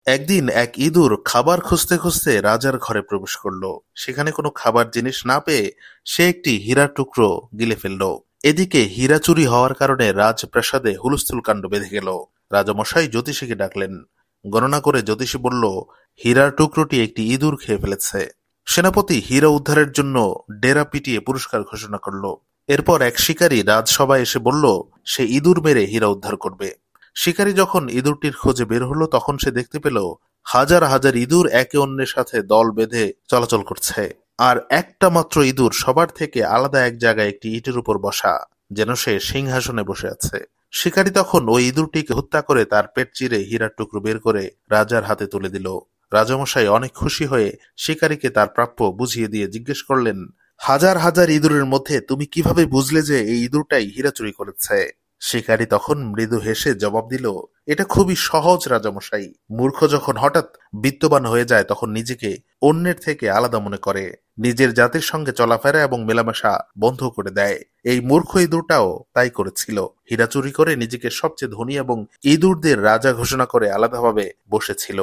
একদিন এক ইঁদুর খাবার খুঁজতে খুঁজতে রাজার ঘরে প্রবেশ করলো। সেখানে কোনো খাবার জিনিস না পেয়ে সে একটি হীরার টুকরো গিলে ফেলল। এদিকে হীরা চুরি হওয়ার কারণে রাজপ্রাসাদে হুলস্থুল কাণ্ড বেঁধে গেল। রাজামশাই জ্যোতিষীকে ডাকলেন। গণনা করে জ্যোতিষী বলল, হীরার টুকরোটি একটি ইঁদুর খেয়ে ফেলেছে। সেনাপতি হীরা উদ্ধারের জন্য ডেরা পিটিয়ে পুরস্কার ঘোষণা করল। এরপর এক শিকারী রাজসভায় এসে বলল, সে ইঁদুর মেরে হীরা উদ্ধার করবে। শিকারী যখন ইঁদুরটির খোঁজে বের হলো তখন সে দেখতে পেল হাজার হাজার ইঁদুর একে অন্যের সাথে দল বেঁধে চলাচল করছে। আর একটা মাত্র ইঁদুর সবার থেকে আলাদা এক জায়গায় একটি ইটের উপর বসা, যেন সে সিংহাসনে বসে আছে। শিকারী তখন ওই ইঁদুরটিকে হত্যা করে তার পেট চিরে হীরার টুকরো বের করে রাজার হাতে তুলে দিল। রাজামশাই অনেক খুশি হয়ে শিকারীকে তার প্রাপ্য বুঝিয়ে দিয়ে জিজ্ঞেস করলেন, হাজার হাজার ইঁদুরের মধ্যে তুমি কিভাবে বুঝলে যে এই ইঁদুরটাই হীরা চুরি করেছে? শিকারী তখন মৃদু হেসে জবাব দিল, এটা খুবই সহজ রাজামশাই। মূর্খ যখন হঠাৎ বিত্তবান হয়ে যায় তখন নিজেকে অন্যের থেকে আলাদা মনে করে, নিজের জাতির সঙ্গে চলাফেরা এবং মেলামেশা বন্ধ করে দেয়। এই মূর্খ ইঁদুরটাও তাই করেছিল। হীরা চুরি করে নিজেকে সবচেয়ে ধনী এবং ইঁদুরদের রাজা ঘোষণা করে আলাদাভাবে বসেছিল।